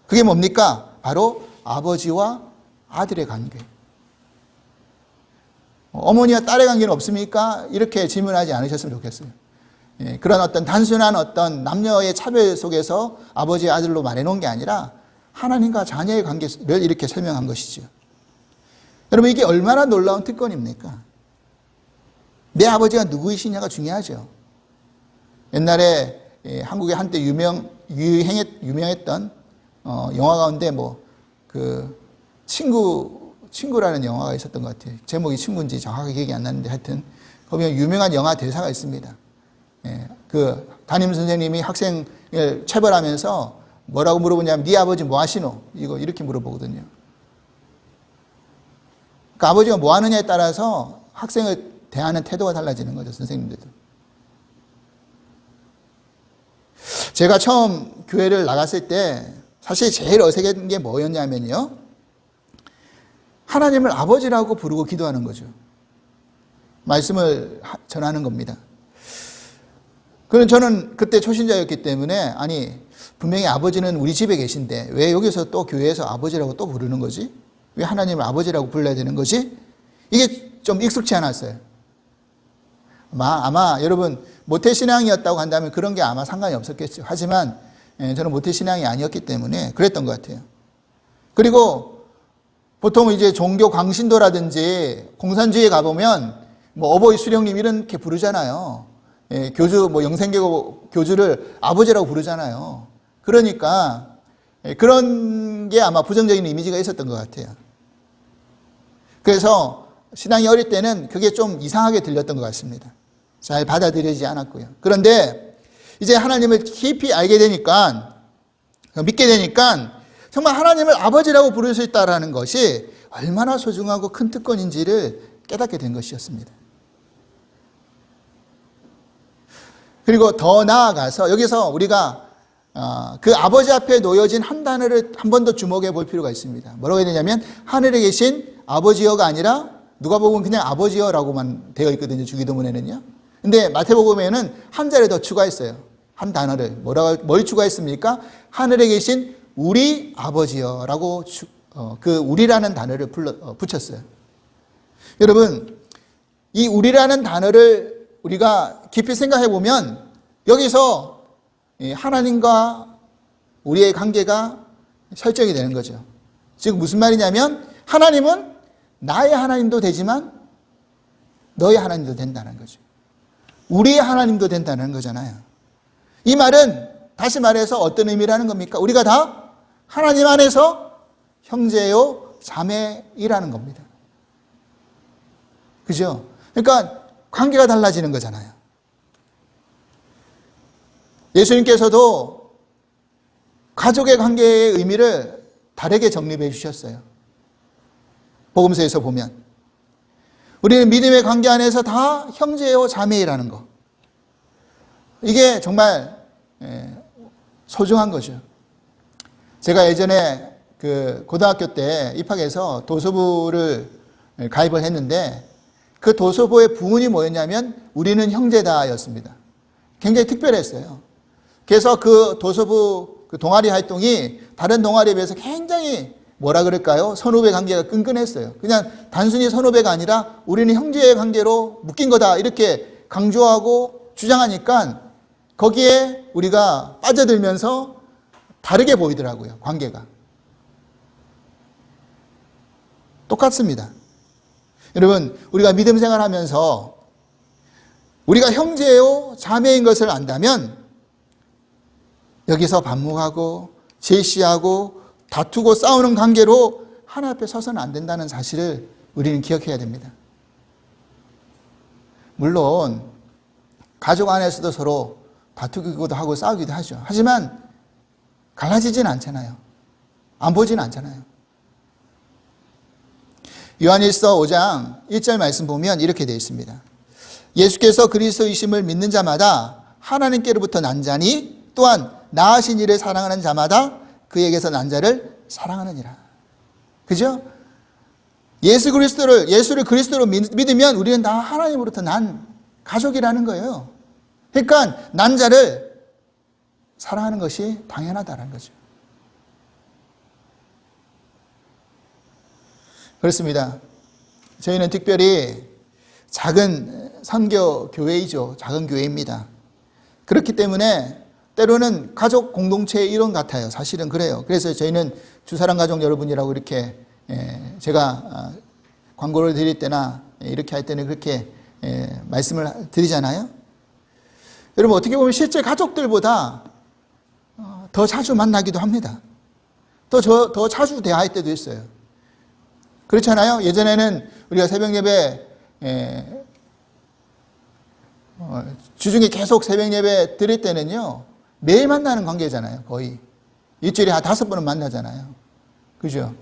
그게 뭡니까? 바로 아버지와 아들의 관계. 어머니와 딸의 관계는 없습니까? 이렇게 질문하지 않으셨으면 좋겠어요. 예, 그런 어떤 단순한 어떤 남녀의 차별 속에서 아버지와 아들로 말해놓은 게 아니라 하나님과 자녀의 관계를 이렇게 설명한 것이죠. 여러분, 이게 얼마나 놀라운 특권입니까? 내 아버지가 누구이시냐가 중요하죠. 옛날에 한국에 한때 유명했던 영화 가운데 친구라는 영화가 있었던 것 같아요. 제목이 친구인지 정확하게 기억이 안 나는데 하여튼 거기에 유명한 영화 대사가 있습니다. 그 담임 선생님이 학생을 체벌하면서 뭐라고 물어보냐면 네 아버지 뭐 하시노? 이렇게 물어보거든요. 그 아버지가 뭐 하느냐에 따라서 학생을 대하는 태도가 달라지는 거죠, 선생님들도. 제가 처음 교회를 나갔을 때 사실 제일 어색한 게 뭐였냐면요, 하나님을 아버지라고 부르고 기도하는 거죠. 말씀을 전하는 겁니다. 그럼 저는 그때 초신자였기 때문에 분명히 아버지는 우리 집에 계신데 왜 여기서 또 교회에서 아버지라고 또 부르는 거지? 왜 하나님을 아버지라고 불러야 되는 거지? 이게 좀 익숙치 않았어요. 아마 여러분 모태신앙이었다고 한다면 그런 게 아마 상관이 없었겠죠. 하지만 저는 모태신앙이 아니었기 때문에 그랬던 것 같아요. 그리고 보통 이제 종교 광신도라든지 공산주의에 가보면 어버이 수령님 이렇게 부르잖아요. 교주, 영생교 교주를 아버지라고 부르잖아요. 그러니까 그런 게 아마 부정적인 이미지가 있었던 것 같아요. 그래서 신앙이 어릴 때는 그게 좀 이상하게 들렸던 것 같습니다. 잘 받아들여지지 않았고요. 그런데 이제 하나님을 깊이 알게 되니까, 믿게 되니까 정말 하나님을 아버지라고 부를 수 있다는 것이 얼마나 소중하고 큰 특권인지를 깨닫게 된 것이었습니다. 그리고 더 나아가서 여기서 우리가 그 아버지 앞에 놓여진 한 단어를 한 번 더 주목해 볼 필요가 있습니다. 뭐라고 해야 되냐면 하늘에 계신 아버지여가 아니라 누가복음은 그냥 아버지여라고만 되어 있거든요, 주기도문에는요. 근데 마태복음에는 한 자리 더 추가했어요. 한 단어를. 뭘 추가했습니까? 하늘에 계신 우리 아버지여라고 그 우리라는 단어를 붙였어요. 여러분, 이 우리라는 단어를 우리가 깊이 생각해 보면 여기서 하나님과 우리의 관계가 설정이 되는 거죠. 즉 무슨 말이냐면 하나님은 나의 하나님도 되지만 너의 하나님도 된다는 거죠. 우리의 하나님도 된다는 거잖아요. 이 말은 다시 말해서 어떤 의미라는 겁니까? 우리가 다 하나님 안에서 형제요 자매이라는 겁니다. 그죠? 그러니까 관계가 달라지는 거잖아요. 예수님께서도 가족의 관계의 의미를 다르게 정립해 주셨어요. 복음서에서 보면 우리는 믿음의 관계 안에서 다 형제요 자매이라는 거, 이게 정말 소중한 거죠. 제가 예전에 그 고등학교 때 입학해서 도서부를 가입을 했는데 그 도서부의 부문이 뭐였냐면 우리는 형제다였습니다. 굉장히 특별했어요. 그래서 그 도서부 그 동아리 활동이 다른 동아리에 비해서 굉장히 뭐라 그럴까요? 선후배 관계가 끈끈했어요. 그냥 단순히 선후배가 아니라 우리는 형제의 관계로 묶인 거다 이렇게 강조하고 주장하니까 거기에 우리가 빠져들면서 다르게 보이더라고요, 관계가. 똑같습니다. 여러분, 우리가 믿음 생활하면서 우리가 형제요 자매인 것을 안다면 여기서 반목하고 제시하고 다투고 싸우는 관계로 하나 앞에 서서는 안 된다는 사실을 우리는 기억해야 됩니다. 물론 가족 안에서도 서로 다투기도 하고 싸우기도 하죠. 하지만 갈라지진 않잖아요. 안 보지는 않잖아요. 요한일서 5장 1절 말씀 보면 이렇게 되어 있습니다. 예수께서 그리스도이심을 믿는 자마다 하나님께로부터 난 자니 또한 나으신 이를 사랑하는 자마다 그에게서 난 자를 사랑하느니라. 그죠? 예수를 그리스도로 믿으면 우리는 다 하나님으로부터 난 가족이라는 거예요. 그러니까 난 자를 사랑하는 것이 당연하다는 거죠. 그렇습니다. 저희는 특별히 작은 선교 교회이죠. 작은 교회입니다. 그렇기 때문에 때로는 가족 공동체의 일원 같아요. 사실은 그래요. 그래서 저희는 주사랑 가족 여러분이라고 이렇게 제가 광고를 드릴 때나 이렇게 할 때는 그렇게 말씀을 드리잖아요. 여러분 어떻게 보면 실제 가족들보다 더 자주 만나기도 합니다. 더 자주 대화할 때도 있어요. 그렇잖아요. 예전에는 우리가 새벽 예배 주중에 계속 새벽 예배 드릴 때는요 매일 만나는 관계잖아요. 거의 일주일에 한 5번은 만나잖아요. 그죠?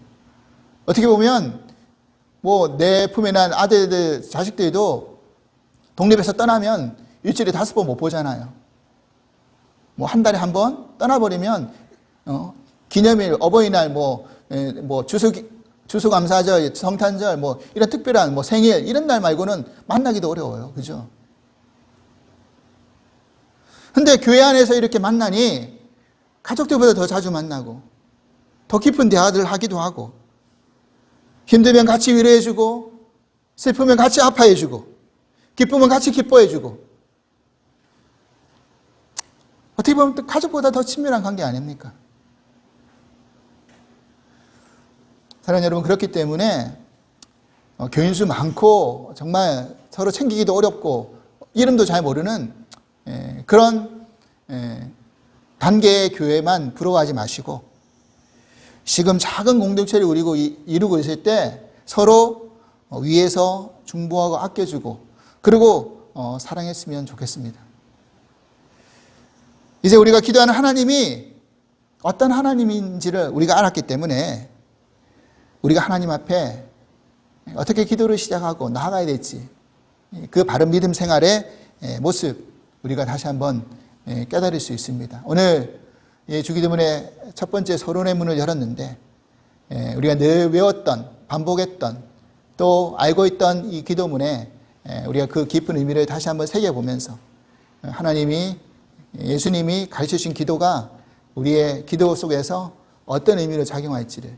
어떻게 보면 뭐 내 품에 난 아들들 자식들도 독립해서 떠나면 일주일에 5번 못 보잖아요. 뭐 한 달에 한 번 떠나버리면 기념일, 어버이날, 뭐 추수감사절, 성탄절, 뭐 이런 특별한 뭐 생일 이런 날 말고는 만나기도 어려워요. 그죠? 근데 교회 안에서 이렇게 만나니 가족들보다 더 자주 만나고 더 깊은 대화를 하기도 하고 힘들면 같이 위로해주고 슬프면 같이 아파해주고 기쁘면 같이 기뻐해주고 어떻게 보면 가족보다 더 친밀한 관계 아닙니까? 사랑하는 여러분, 그렇기 때문에 교인수 많고 정말 서로 챙기기도 어렵고 이름도 잘 모르는 그런 단계의 교회만 부러워하지 마시고 지금 작은 공동체를 이루고 있을 때 서로 위에서 중보하고 아껴주고 그리고 사랑했으면 좋겠습니다. 이제 우리가 기도하는 하나님이 어떤 하나님인지를 우리가 알았기 때문에 우리가 하나님 앞에 어떻게 기도를 시작하고 나아가야 될지 그 바른 믿음 생활의 모습 우리가 다시 한번 깨달을 수 있습니다. 오늘 주기도문의 첫 번째 서론의 문을 열었는데 우리가 늘 외웠던 반복했던 또 알고 있던 이 기도문에 우리가 그 깊은 의미를 다시 한번 새겨보면서 하나님이 예수님이 가르쳐주신 기도가 우리의 기도 속에서 어떤 의미로 작용할지를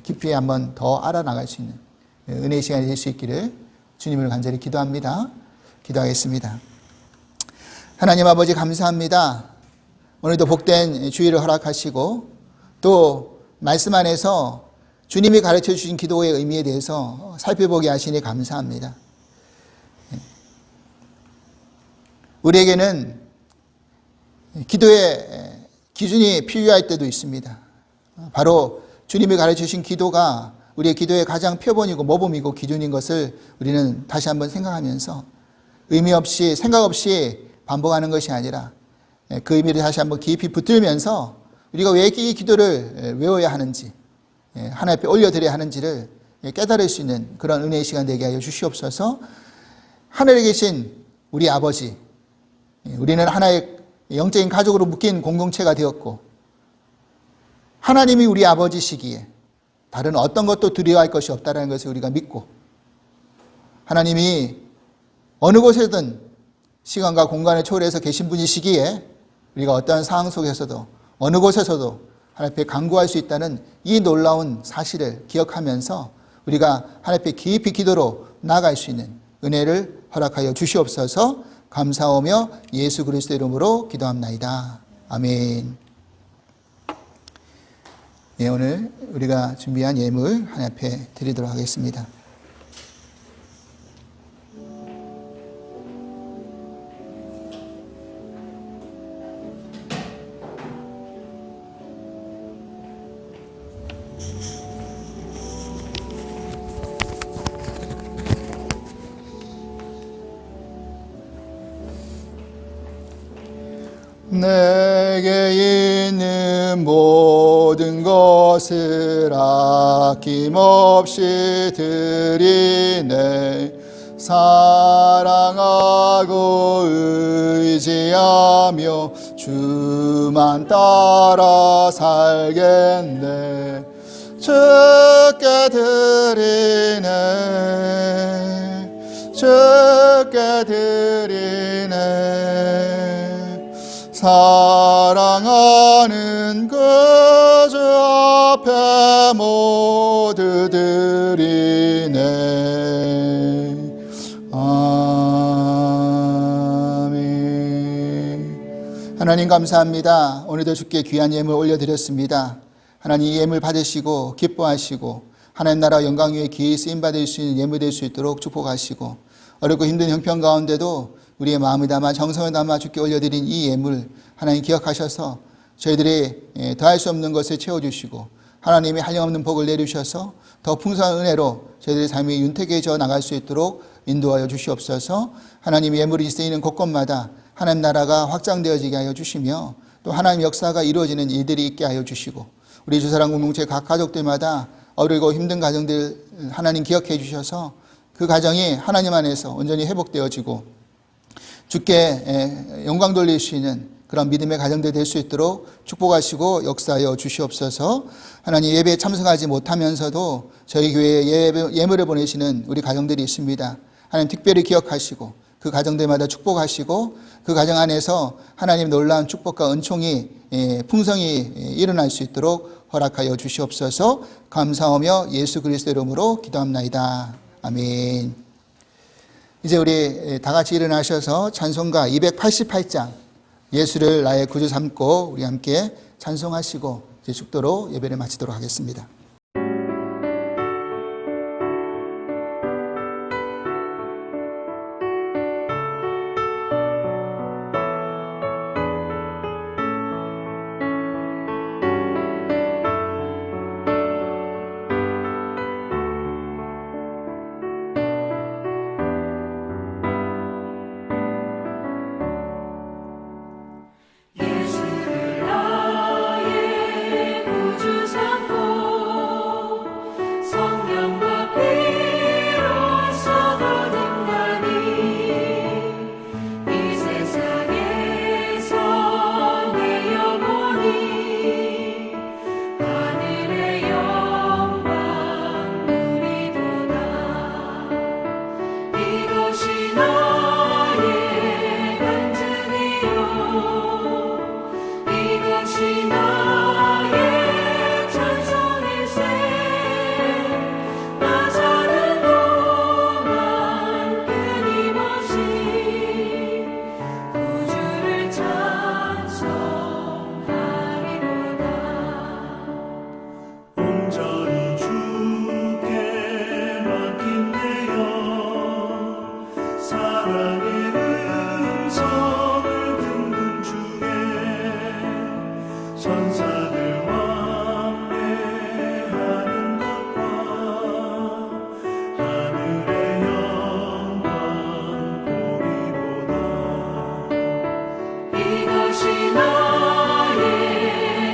깊이 한번 더 알아나갈 수 있는 은혜의 시간이 될 수 있기를 주님을 간절히 기도합니다. 기도하겠습니다. 하나님 아버지 감사합니다. 오늘도 복된 주일을 허락하시고 또 말씀 안에서 주님이 가르쳐 주신 기도의 의미에 대해서 살펴보게 하시니 감사합니다. 우리에게는 기도의 기준이 필요할 때도 있습니다. 바로 주님이 가르쳐 주신 기도가 우리의 기도의 가장 표본이고 모범이고 기준인 것을 우리는 다시 한번 생각하면서 의미 없이 생각 없이 반복하는 것이 아니라 그 의미를 다시 한번 깊이 붙들면서 우리가 왜 이 기도를 외워야 하는지 하나님 앞에 올려드려야 하는지를 깨달을 수 있는 그런 은혜의 시간 되게 하여 주시옵소서. 하늘에 계신 우리 아버지, 우리는 하나의 영적인 가족으로 묶인 공동체가 되었고 하나님이 우리 아버지시기에 다른 어떤 것도 두려워할 것이 없다는 것을 우리가 믿고 하나님이 어느 곳에든 시간과 공간을 초월해서 계신 분이시기에 우리가 어떠한 상황 속에서도 어느 곳에서도 하나님 앞에 간구할 수 있다는 이 놀라운 사실을 기억하면서 우리가 하나님 앞에 깊이 기도로 나아갈 수 있는 은혜를 허락하여 주시옵소서. 감사하며 예수 그리스도 이름으로 기도합나이다. 아멘. 예, 오늘 우리가 준비한 예물 하나님 앞에 드리도록 하겠습니다. 내게 있는 모든 것을 아낌없이 드리네. 사랑하고 의지하며 주만 따라 살겠네. 주께 드리네. 주께 드리네. 사랑하는 그 주 앞에 모두 드리네. 아멘. 하나님 감사합니다. 오늘도 주께 귀한 예물 올려드렸습니다. 하나님 이 예물 받으시고 기뻐하시고 하나님 나라 영광 위에 귀히 쓰임받을 수 있는 예물 될 수 있도록 축복하시고 어렵고 힘든 형편 가운데도 우리의 마음을 담아 정성을 담아 주께 올려드린 이 예물 하나님 기억하셔서 저희들이 더할 수 없는 것을 채워주시고 하나님이 한량없는 복을 내주셔서 더 풍성한 은혜로 저희들의 삶이 윤택해져 나갈 수 있도록 인도하여 주시옵소서. 하나님 예물이 쓰이는 곳곳마다 하나님 나라가 확장되어지게 하여 주시며 또 하나님 역사가 이루어지는 일들이 있게 하여 주시고 우리 주사랑 공동체 각 가족들마다 어리고 힘든 가정들 하나님 기억해 주셔서 그 가정이 하나님 안에서 온전히 회복되어지고 주께 영광 돌릴 수 있는 그런 믿음의 가정들 될 수 있도록 축복하시고 역사하여 주시옵소서. 하나님 예배에 참석하지 못하면서도 저희 교회에 예물을 보내시는 우리 가정들이 있습니다. 하나님 특별히 기억하시고 그 가정들마다 축복하시고 그 가정 안에서 하나님 놀라운 축복과 은총이 풍성이 일어날 수 있도록 허락하여 주시옵소서. 감사하며 예수 그리스도 이름으로 기도합나이다. 아멘. 이제 우리 다 같이 일어나셔서 찬송가 288장 예수를 나의 구주 삼고 우리 함께 찬송하시고 이제 축도로 예배를 마치도록 하겠습니다. 예수를 나의 구주 삼고 성령과 피로써 거듭나니 이 세상에서 내 영혼이 하늘의 영광 누리도다. 이것이 나의 간증이요 이것이 나의 찬송일세. 나 사는 동안 끊임없이 구주를 찬송하리로다. 온전히 주께 맡긴 내 영 사랑의 음성을 듣는 주에 천사들 왕래하는 것과 하늘의 영광 보리로다. 이것이 나의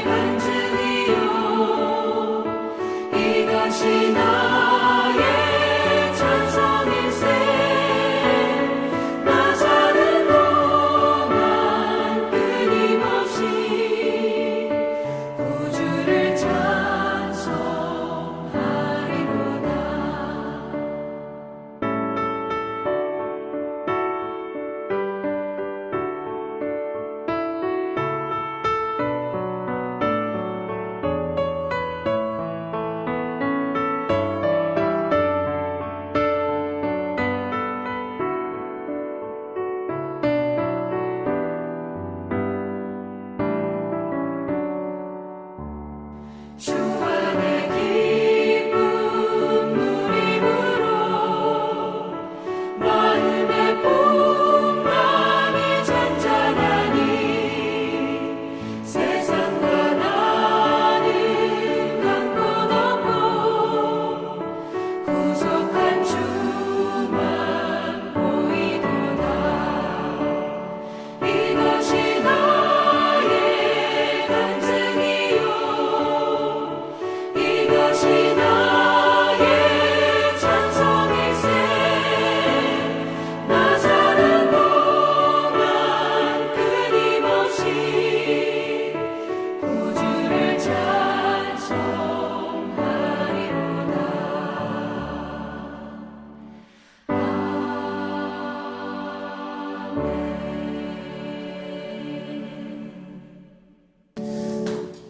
간증이요 이것이 나의 찬송일세. 나 사는 동안 끊임없이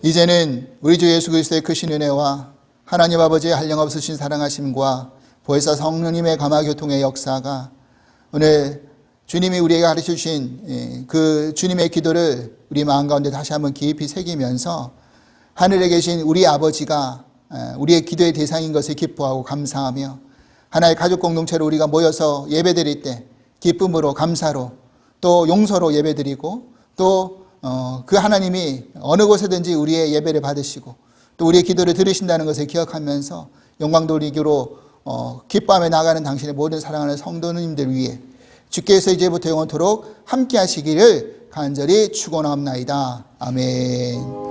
이제는 우리 주 예수 그리스도의 크신 은혜와 하나님 아버지의 한량없으신 사랑하심과 보혜사 성령님의 감화교통의 역사가 오늘 주님이 우리에게 가르쳐 주신 그 주님의 기도를 우리 마음 가운데 다시 한번 깊이 새기면서 하늘에 계신 우리 아버지가 우리의 기도의 대상인 것을 기뻐하고 감사하며 하나의 가족 공동체로 우리가 모여서 예배드릴 때 기쁨으로 감사로 또 용서로 예배드리고 또 그 하나님이 어느 곳에든지 우리의 예배를 받으시고 또 우리의 기도를 들으신다는 것을 기억하면서 영광 돌리기로 기뻐하며 나가는 당신의 모든 사랑하는 성도님들 위해 주께서 이제부터 영원토록 함께 하시기를 간절히 축원합나이다. 아멘.